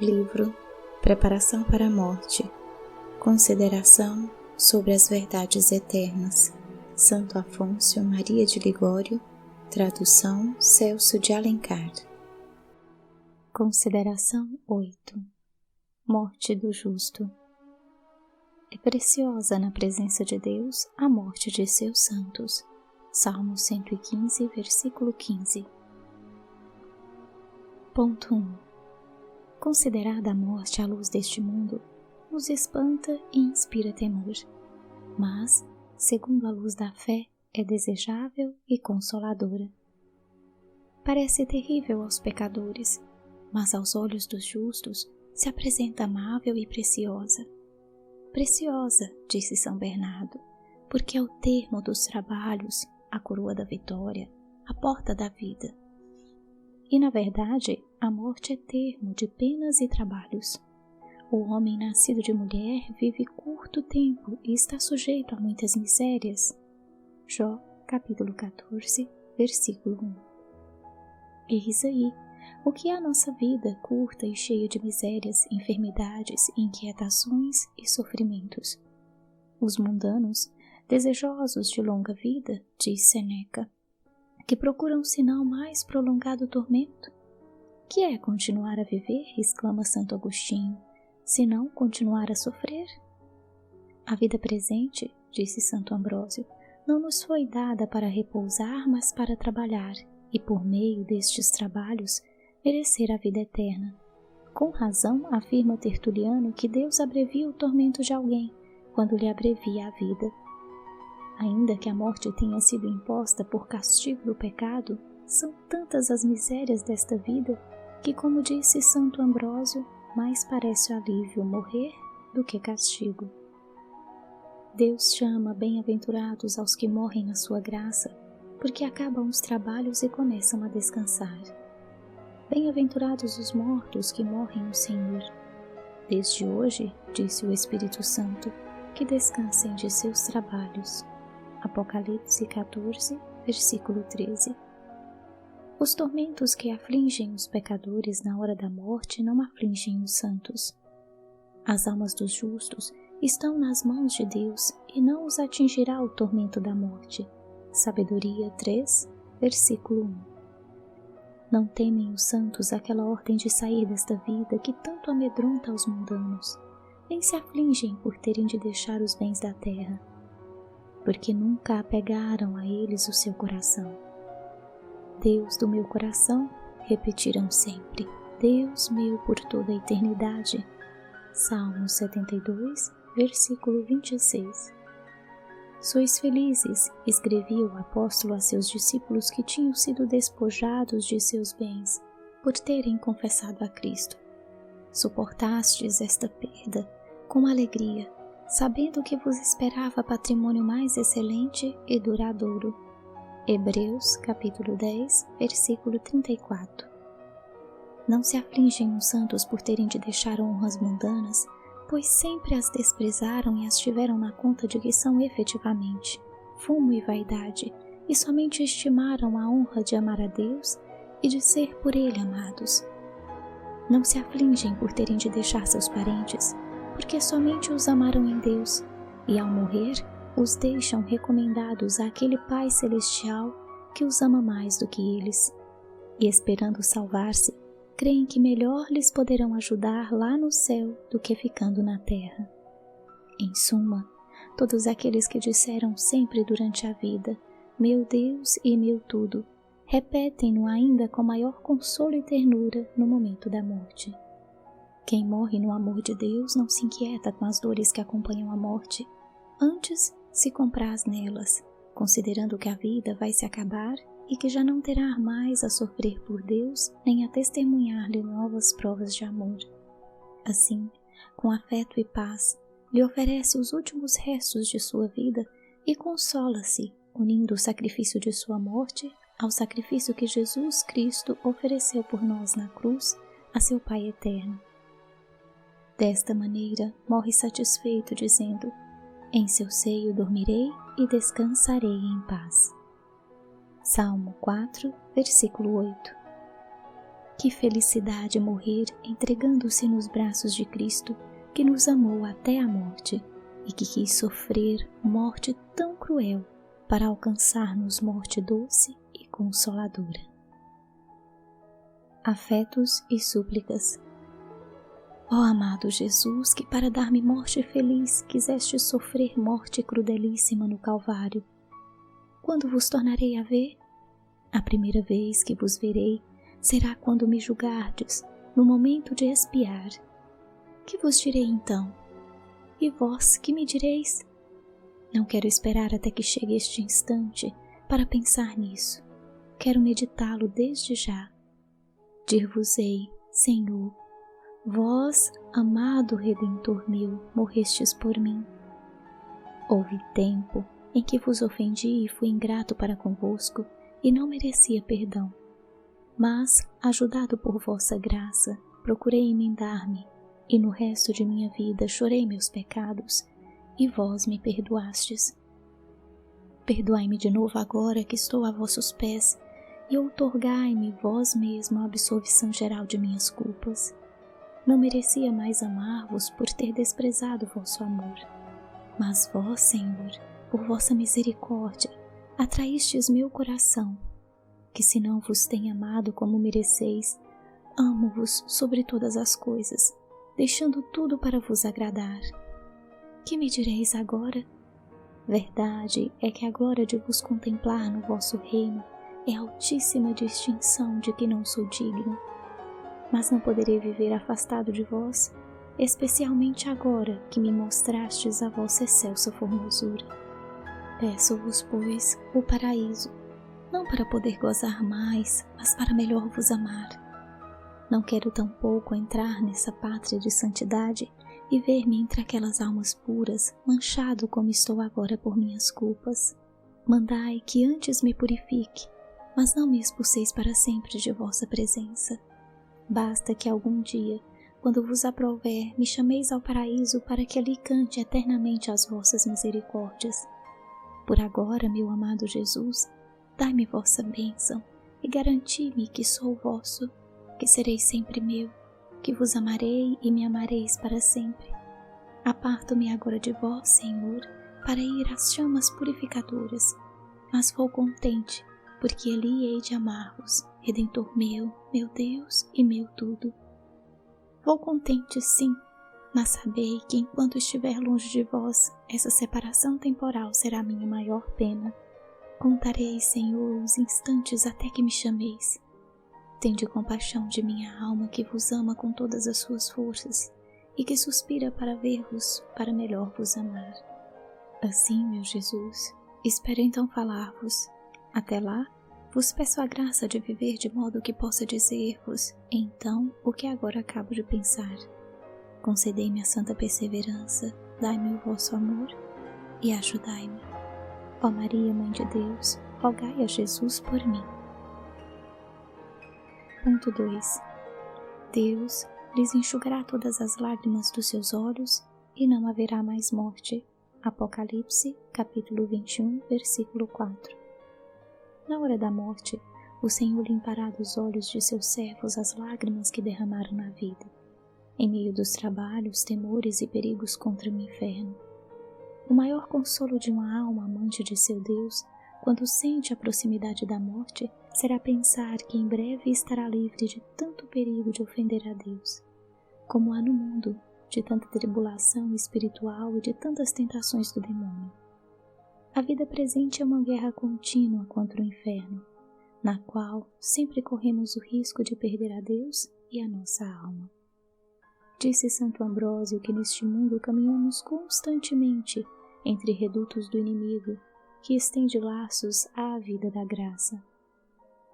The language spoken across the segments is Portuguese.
Livro Preparação para a Morte. Consideração sobre as verdades eternas. Santo Afonso Maria de Ligório. Tradução Celso de Alencar. Consideração 8. Morte do justo. É preciosa na presença de Deus a morte de seus santos. Salmo 115, versículo 15. Ponto 1. Considerada a morte à luz deste mundo, nos espanta e inspira temor, mas, segundo a luz da fé, é desejável e consoladora. Parece terrível aos pecadores, mas aos olhos dos justos se apresenta amável e preciosa. Preciosa, disse São Bernardo, porque é o termo dos trabalhos, a coroa da vitória, a porta da vida. E, na verdade, a morte é termo de penas e trabalhos. O homem nascido de mulher vive curto tempo e está sujeito a muitas misérias. Jó, capítulo 14, versículo 1. Eis aí o que é a nossa vida curta e cheia de misérias, enfermidades, inquietações e sofrimentos. Os mundanos, desejosos de longa vida, diz Sêneca, que procuram senão mais prolongado tormento. Que é continuar a viver, exclama Santo Agostinho, senão continuar a sofrer? A vida presente, disse Santo Ambrósio, não nos foi dada para repousar, mas para trabalhar, e por meio destes trabalhos, merecer a vida eterna. Com razão afirma Tertuliano que Deus abrevia o tormento de alguém, quando lhe abrevia a vida. Ainda que a morte tenha sido imposta por castigo do pecado, são tantas as misérias desta vida que, como disse Santo Ambrósio, mais parece alívio morrer do que castigo. Deus chama bem-aventurados aos que morrem na sua graça, porque acabam os trabalhos e começam a descansar. Bem-aventurados os mortos que morrem no Senhor. Desde hoje, disse o Espírito Santo, que descansem de seus trabalhos. Apocalipse 14, versículo 13. Os tormentos que afligem os pecadores na hora da morte não afligem os santos. As almas dos justos estão nas mãos de Deus e não os atingirá o tormento da morte. Sabedoria 3, versículo 1. Não temem os santos aquela ordem de sair desta vida que tanto amedronta aos mundanos, nem se afligem por terem de deixar os bens da terra, porque nunca apegaram a eles o seu coração. Deus do meu coração, repetirão sempre, Deus meu por toda a eternidade. Salmo 72, versículo 26. Sois felizes, escrevia o apóstolo a seus discípulos que tinham sido despojados de seus bens por terem confessado a Cristo. Suportastes esta perda com alegria, sabendo que vos esperava patrimônio mais excelente e duradouro. Hebreus, capítulo 10, versículo 34. Não se afligem os santos por terem de deixar honras mundanas, pois sempre as desprezaram e as tiveram na conta de que são efetivamente fumo e vaidade, e somente estimaram a honra de amar a Deus e de ser por Ele amados. Não se afligem por terem de deixar seus parentes, porque somente os amaram em Deus, e ao morrer, os deixam recomendados àquele Pai Celestial que os ama mais do que eles, e esperando salvar-se, creem que melhor lhes poderão ajudar lá no céu do que ficando na terra. Em suma, todos aqueles que disseram sempre durante a vida, meu Deus e meu tudo, repetem-no ainda com maior consolo e ternura no momento da morte. Quem morre no amor de Deus não se inquieta com as dores que acompanham a morte, antes se compraz nelas, considerando que a vida vai se acabar e que já não terá mais a sofrer por Deus nem a testemunhar-lhe novas provas de amor. Assim, com afeto e paz, lhe oferece os últimos restos de sua vida e consola-se, unindo o sacrifício de sua morte ao sacrifício que Jesus Cristo ofereceu por nós na cruz a seu Pai eterno. Desta maneira, morre satisfeito, dizendo, em seu seio dormirei e descansarei em paz. Salmo 4, versículo 8. Que felicidade morrer entregando-se nos braços de Cristo, que nos amou até a morte e que quis sofrer morte tão cruel para alcançar-nos morte doce e consoladora. Afetos e súplicas. Ó amado Jesus, que para dar-me morte feliz quiseste sofrer morte crudelíssima no Calvário, quando vos tornarei a ver? A primeira vez que vos verei será quando me julgardes, no momento de expiar. Que vos direi então? E vós, que me direis? Não quero esperar até que chegue este instante para pensar nisso. Quero meditá-lo desde já. Dir-vos-ei, Senhor, vós, amado Redentor meu, morrestes por mim. Houve tempo em que vos ofendi e fui ingrato para convosco e não merecia perdão. Mas, ajudado por vossa graça, procurei emendar-me, e no resto de minha vida chorei meus pecados, e vós me perdoastes. Perdoai-me de novo agora que estou a vossos pés, e outorgai-me vós mesmo a absolvição geral de minhas culpas. Não merecia mais amar-vos por ter desprezado vosso amor. Mas vós, Senhor, por vossa misericórdia, atraístes meu coração, que se não vos tenho amado como mereceis, amo-vos sobre todas as coisas, deixando tudo para vos agradar. Que me direis agora? Verdade é que a glória de vos contemplar no vosso reino é altíssima distinção de que não sou digno. Mas não poderei viver afastado de vós, especialmente agora que me mostrastes a vossa excelsa formosura. Peço-vos, pois, o paraíso, não para poder gozar mais, mas para melhor vos amar. Não quero tampouco entrar nessa pátria de santidade e ver-me entre aquelas almas puras, manchado como estou agora por minhas culpas. Mandai que antes me purifique, mas não me expulseis para sempre de vossa presença. Basta que algum dia, quando vos aprouver, me chameis ao paraíso para que ali cante eternamente as vossas misericórdias. Por agora, meu amado Jesus, dai-me vossa bênção e garanti-me que sou vosso, que sereis sempre meu, que vos amarei e me amareis para sempre. Aparto-me agora de vós, Senhor, para ir às chamas purificadoras, mas vou contente, porque ali hei de amar-vos, Redentor meu, meu Deus e meu tudo. Vou contente, sim, mas sabei que enquanto estiver longe de vós, essa separação temporal será minha maior pena. Contarei, Senhor, os instantes até que me chameis. Tende compaixão de minha alma que vos ama com todas as suas forças e que suspira para ver-vos, para melhor vos amar. Assim, meu Jesus, espero então falar-vos. Até lá, vos peço a graça de viver de modo que possa dizer-vos, então, o que agora acabo de pensar. Concedei-me a santa perseverança, dai-me o vosso amor e ajudai-me. Ó Maria, Mãe de Deus, rogai a Jesus por mim. Ponto 2. Deus lhes enxugará todas as lágrimas dos seus olhos e não haverá mais morte. Apocalipse, capítulo 21, versículo 4. Na hora da morte, o Senhor limpará dos olhos de seus servos as lágrimas que derramaram na vida, em meio dos trabalhos, temores e perigos contra o inferno. O maior consolo de uma alma amante de seu Deus, quando sente a proximidade da morte, será pensar que em breve estará livre de tanto perigo de ofender a Deus, como há no mundo, de tanta tribulação espiritual e de tantas tentações do demônio. A vida presente é uma guerra contínua contra o inferno, na qual sempre corremos o risco de perder a Deus e a nossa alma. Disse Santo Ambrósio que neste mundo caminhamos constantemente entre redutos do inimigo, que estende laços à vida da graça.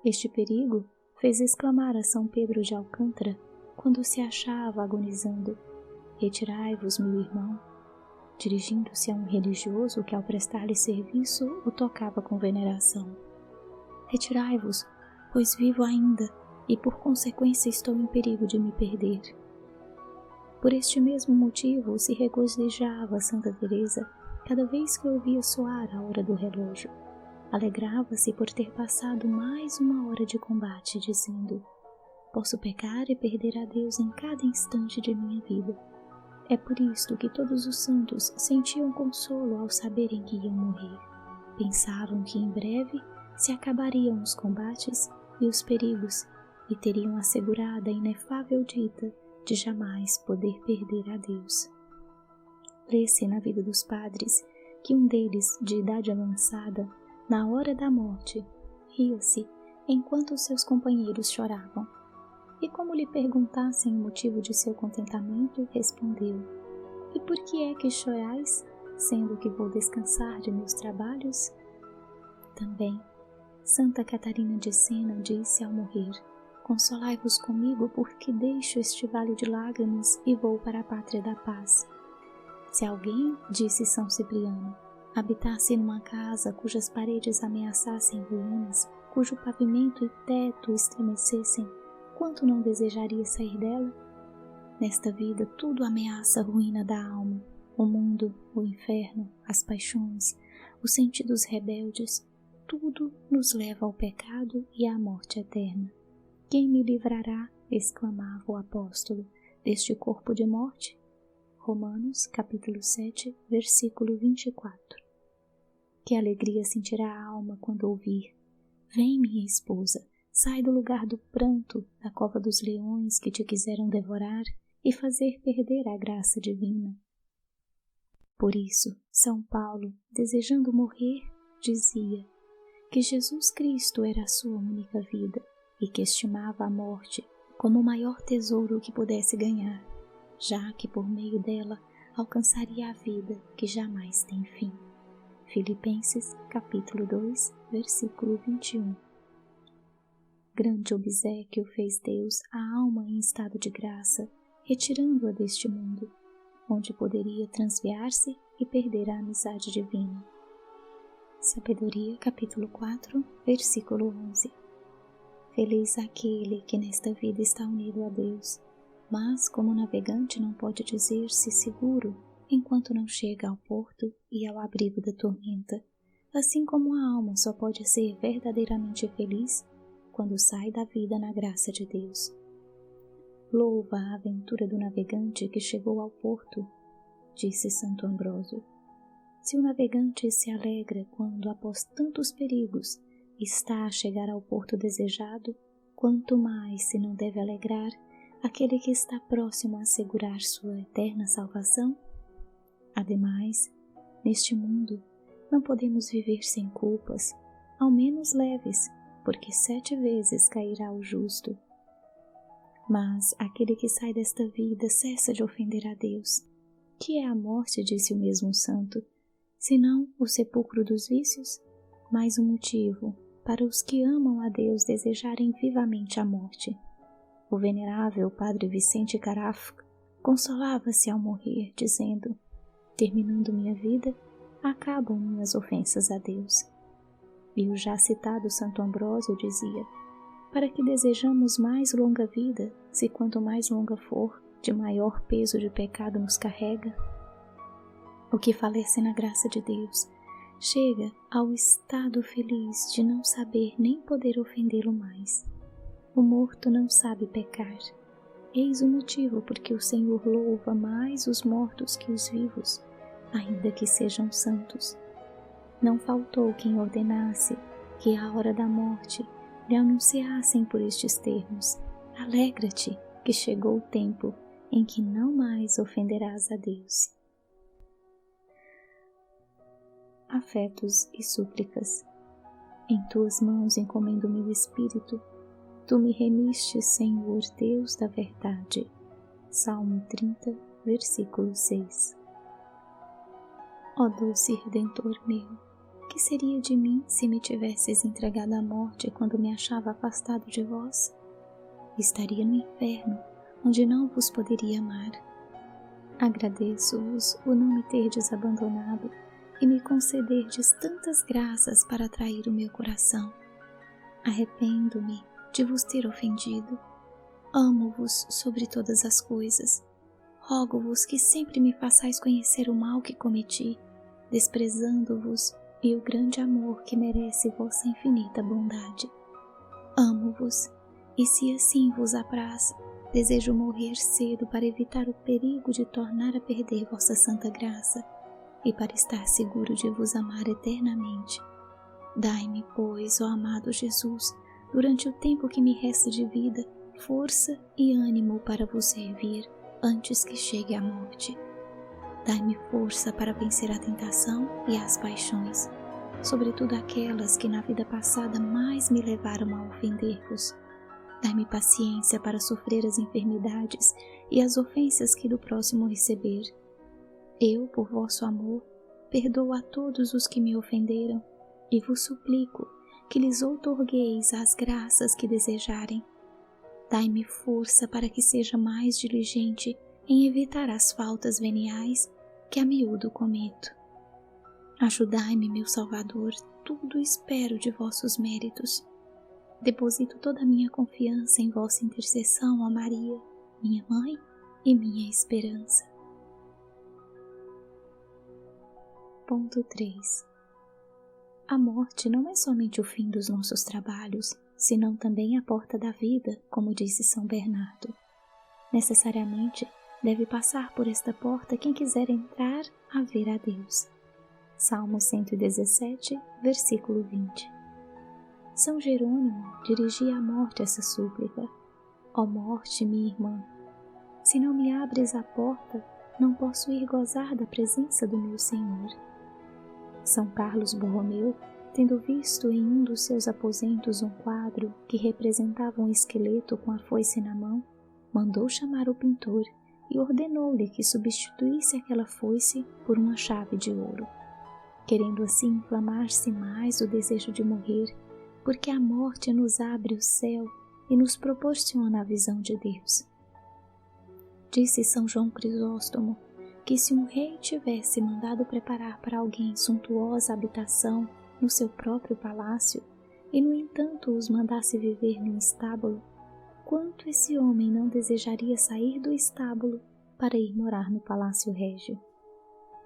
Este perigo fez exclamar a São Pedro de Alcântara, quando se achava agonizando: "Retirai-vos, meu irmão", dirigindo-se a um religioso que ao prestar-lhe serviço o tocava com veneração. "Retirai-vos, pois vivo ainda, e por consequência estou em perigo de me perder." Por este mesmo motivo se regozijava Santa Teresa cada vez que ouvia soar a hora do relógio. Alegrava-se por ter passado mais uma hora de combate, dizendo: posso pecar e perder a Deus em cada instante de minha vida. É por isto que todos os santos sentiam consolo ao saberem que iam morrer. Pensavam que em breve se acabariam os combates e os perigos e teriam assegurada a inefável dita de jamais poder perder a Deus. Lê-se na vida dos padres que um deles, de idade avançada, na hora da morte, ria-se enquanto seus companheiros choravam. E como lhe perguntassem o motivo de seu contentamento, respondeu: E por que é que chorais, sendo que vou descansar de meus trabalhos? Também, Santa Catarina de Sena disse ao morrer: Consolai-vos comigo, porque deixo este vale de lágrimas e vou para a pátria da paz. Se alguém, disse São Cipriano, habitasse numa casa cujas paredes ameaçassem ruínas, cujo pavimento e teto estremecessem, quanto não desejaria sair dela? Nesta vida tudo ameaça a ruína da alma, o mundo, o inferno, as paixões, os sentidos rebeldes, tudo nos leva ao pecado e à morte eterna. Quem me livrará, exclamava o apóstolo, deste corpo de morte? Romanos, capítulo 7, versículo 24. Que alegria sentirá a alma quando ouvir: Vem, minha esposa, sai do lugar do pranto, da cova dos leões que te quiseram devorar e fazer perder a graça divina. Por isso, São Paulo, desejando morrer, dizia que Jesus Cristo era a sua única vida e que estimava a morte como o maior tesouro que pudesse ganhar, já que por meio dela alcançaria a vida que jamais tem fim. Filipenses, capítulo 2, versículo 21. Grande obséquio fez Deus à alma em estado de graça, retirando-a deste mundo, onde poderia transviar-se e perder a amizade divina. Sabedoria, capítulo 4, versículo 11. Feliz aquele que nesta vida está unido a Deus, mas como navegante não pode dizer-se seguro enquanto não chega ao porto e ao abrigo da tormenta, assim como a alma só pode ser verdadeiramente feliz quando sai da vida na graça de Deus. Louva a aventura do navegante que chegou ao porto, disse Santo Ambrósio. Se o navegante se alegra quando, após tantos perigos, está a chegar ao porto desejado, quanto mais se não deve alegrar aquele que está próximo a assegurar sua eterna salvação? Ademais, neste mundo, não podemos viver sem culpas, ao menos leves, porque 7 vezes cairá o justo. Mas aquele que sai desta vida cessa de ofender a Deus. Que é a morte, disse o mesmo santo, senão o sepulcro dos vícios? Mais um motivo para os que amam a Deus desejarem vivamente a morte. O venerável padre Vicente Carafa consolava-se ao morrer, dizendo: terminando minha vida, acabam minhas ofensas a Deus. E o já citado Santo Ambrósio dizia: para que desejamos mais longa vida, se quanto mais longa for, de maior peso de pecado nos carrega? O que falece na graça de Deus chega ao estado feliz de não saber nem poder ofendê-lo mais. O morto não sabe pecar. Eis o motivo por que o Senhor louva mais os mortos que os vivos, ainda que sejam santos. Não faltou quem ordenasse que à hora da morte lhe anunciassem por estes termos: alegra-te, que chegou o tempo em que não mais ofenderás a Deus. Afetos e súplicas. Em tuas mãos encomendo meu espírito. Tu me remiste, Senhor Deus da verdade. Salmo 30, versículo 6. Ó doce Redentor meu, que seria de mim se me tivesses entregado à morte quando me achava afastado de vós? Estaria no inferno, onde não vos poderia amar. Agradeço-vos o não me terdes abandonado e me concederdes tantas graças para atrair o meu coração. Arrependo-me de vos ter ofendido. Amo-vos sobre todas as coisas. Rogo-vos que sempre me façais conhecer o mal que cometi, desprezando-vos e o grande amor que merece vossa infinita bondade. Amo-vos E se assim vos apraz, desejo morrer cedo para evitar o perigo de tornar a perder vossa santa graça e para estar seguro de vos amar eternamente. Dai-me, pois, ó amado Jesus, durante o tempo que me resta de vida, força e ânimo para vos servir antes que chegue a morte. Dai-me força para vencer a tentação e as paixões, sobretudo aquelas que na vida passada mais me levaram a ofender-vos. Dai-me paciência para sofrer as enfermidades e as ofensas que do próximo receber. Eu, por vosso amor, perdoo a todos os que me ofenderam e vos suplico que lhes outorgueis as graças que desejarem. Dai-me força para que seja mais diligente em evitar as faltas veniais que a miúdo cometo. Ajudai-me, meu Salvador, tudo espero de vossos méritos. Deposito toda a minha confiança em vossa intercessão, ó Maria, minha mãe e minha esperança. Ponto 3. A morte não é somente o fim dos nossos trabalhos, senão também a porta da vida, como disse São Bernardo. Necessariamente deve passar por esta porta quem quiser entrar a ver a Deus. Salmo 117, versículo 20. São Jerônimo dirigia à morte essa súplica: ó morte, minha irmã, se não me abres a porta, não posso ir gozar da presença do meu Senhor. São Carlos Borromeu, tendo visto em um dos seus aposentos um quadro que representava um esqueleto com a foice na mão, mandou chamar o pintor e ordenou-lhe que substituísse aquela foice por uma chave de ouro, querendo assim inflamar-se mais o desejo de morrer, porque a morte nos abre o céu e nos proporciona a visão de Deus. Disse São João Crisóstomo que se um rei tivesse mandado preparar para alguém suntuosa habitação no seu próprio palácio e, no entanto, os mandasse viver num estábulo, quanto esse homem não desejaria sair do estábulo para ir morar no palácio régio?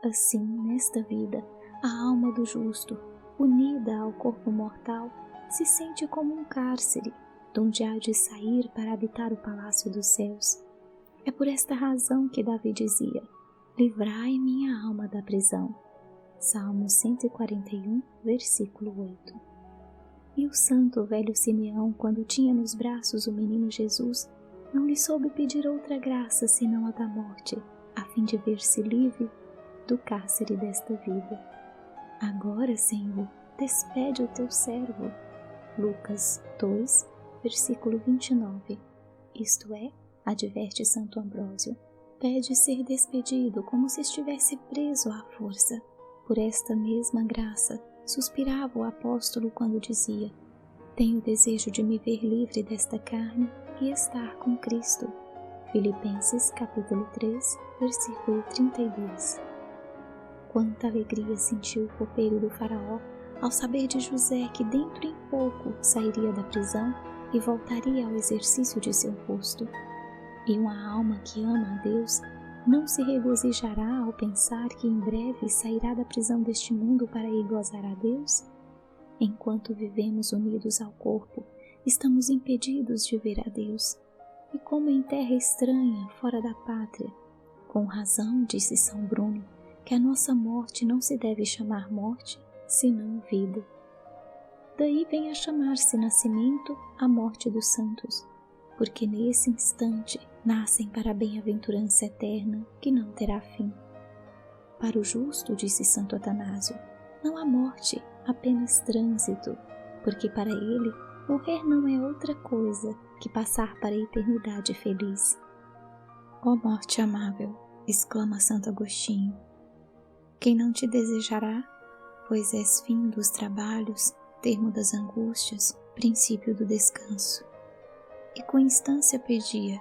Assim, nesta vida, a alma do justo, unida ao corpo mortal, se sente como um cárcere, donde há de sair para habitar o palácio dos céus. É por esta razão que Davi dizia: livrai minha alma da prisão. Salmo 141, versículo 8. E o santo velho Simeão, quando tinha nos braços o menino Jesus, não lhe soube pedir outra graça senão a da morte, a fim de ver-se livre do cárcere desta vida. Agora, Senhor, despede o teu servo. Lucas 2, versículo 29. Isto é, adverte Santo Ambrósio, pede ser despedido como se estivesse preso à força. Por esta mesma graça, suspirava o apóstolo quando dizia: tenho desejo de me ver livre desta carne e estar com Cristo. Filipenses capítulo 3, versículo 32. Quanta alegria sentiu o copeiro do faraó ao saber de José que dentro em pouco sairia da prisão e voltaria ao exercício de seu posto. E uma alma que ama a Deus não se regozijará ao pensar que em breve sairá da prisão deste mundo para ir gozar a Deus? Enquanto vivemos unidos ao corpo, estamos impedidos de ver a Deus. E como em terra estranha, fora da pátria, com razão disse São Bruno que a nossa morte não se deve chamar morte, senão vida. Daí vem a chamar-se nascimento a morte dos santos, porque nesse instante nascem para a bem-aventurança eterna que não terá fim. Para o justo, disse Santo Atanásio, não há morte, apenas trânsito, porque para ele morrer não é outra coisa que passar para a eternidade feliz. Ó morte amável, exclama Santo Agostinho, quem não te desejará, pois és fim dos trabalhos, termo das angústias, princípio do descanso. E com instância pedia: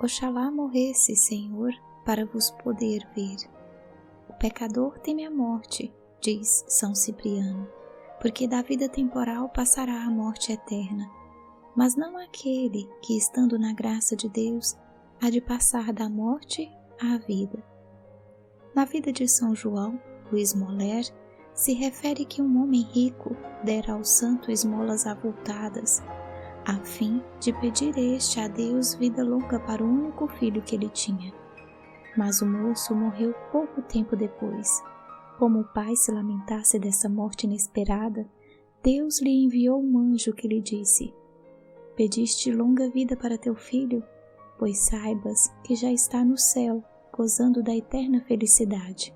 oxalá morresse, Senhor, para vos poder ver. O pecador teme a morte, diz São Cipriano, porque da vida temporal passará à morte eterna, mas não aquele que, estando na graça de Deus, há de passar da morte à vida. Na vida de São João, o esmoler, se refere que um homem rico dera ao santo esmolas avultadas, a fim de pedir este a Deus vida longa para o único filho que ele tinha. Mas o moço morreu pouco tempo depois. Como o pai se lamentasse dessa morte inesperada, Deus lhe enviou um anjo que lhe disse: pediste longa vida para teu filho? Pois saibas que já está no céu, gozando da eterna felicidade.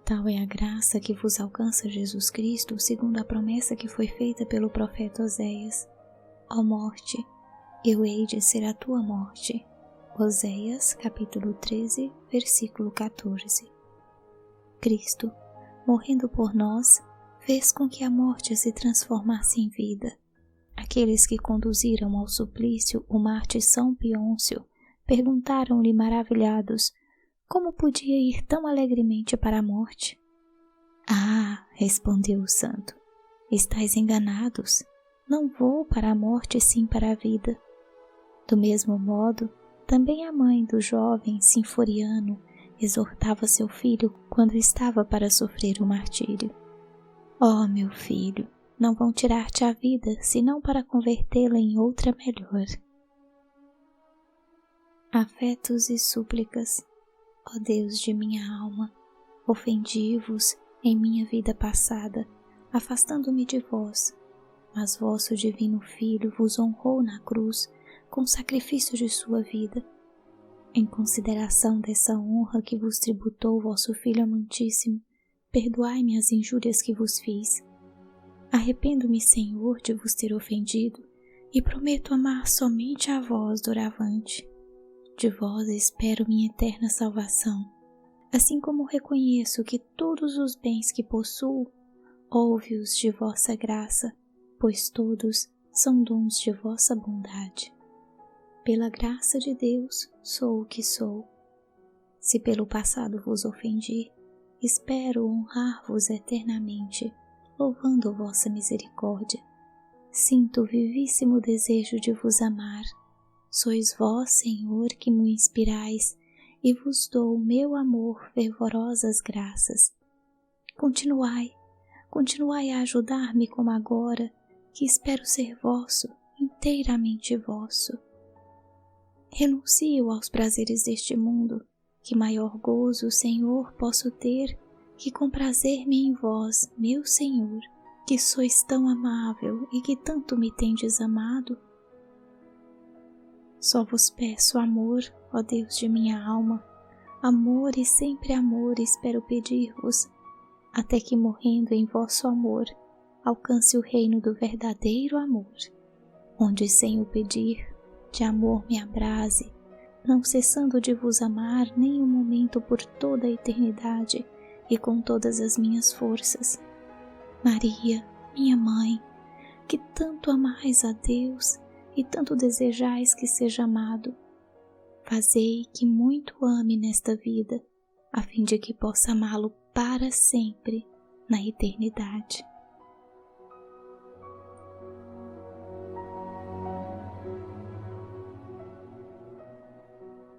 Tal é a graça que vos alcança Jesus Cristo, segundo a promessa que foi feita pelo profeta Oséias. Ó morte, eu hei de ser a tua morte. Oséias, capítulo 13, versículo 14. Cristo, morrendo por nós, fez com que a morte se transformasse em vida. Aqueles que conduziram ao suplício o mártir São Pioncio perguntaram-lhe maravilhados como podia ir tão alegremente para a morte. Ah, respondeu o santo, estáis enganados. Não vou para a morte, sim para a vida. Do mesmo modo, também a mãe do jovem Sinforiano exortava seu filho quando estava para sofrer o martírio. Ó, meu filho, não vão tirar-te a vida, senão para convertê-la em outra melhor. Afetos e súplicas. Ó Deus de minha alma, ofendi-vos em minha vida passada, afastando-me de vós, mas vosso divino Filho vos honrou na cruz com sacrifício de sua vida. Em consideração dessa honra que vos tributou vosso Filho amantíssimo, perdoai-me as injúrias que vos fiz. Arrependo-me, Senhor, de vos ter ofendido, e prometo amar somente a vós doravante. De vós espero minha eterna salvação, assim como reconheço que todos os bens que possuo, ouve-os de vossa graça, pois todos são dons de vossa bondade. Pela graça de Deus sou o que sou. Se pelo passado vos ofendi, espero honrar-vos eternamente, louvando vossa misericórdia. Sinto o vivíssimo desejo de vos amar. Sois vós, Senhor, que me inspirais, e vos dou o meu amor fervorosas graças. Continuai a ajudar-me como agora, que espero ser vosso, inteiramente vosso. Renuncio aos prazeres deste mundo, que maior gozo, Senhor, posso ter que comprazer-me em vós, meu Senhor, que sois tão amável e que tanto me tendes amado. Só vos peço amor, ó Deus de minha alma, amor e sempre amor espero pedir-vos, até que morrendo em vosso amor, alcance o reino do verdadeiro amor, onde sem o pedir, de amor me abrase, não cessando de vos amar nem um momento por toda a eternidade e com todas as minhas forças. Maria, minha mãe, que tanto amais a Deus e tanto desejais que seja amado, fazei que muito ame nesta vida, a fim de que possa amá-lo para sempre na eternidade.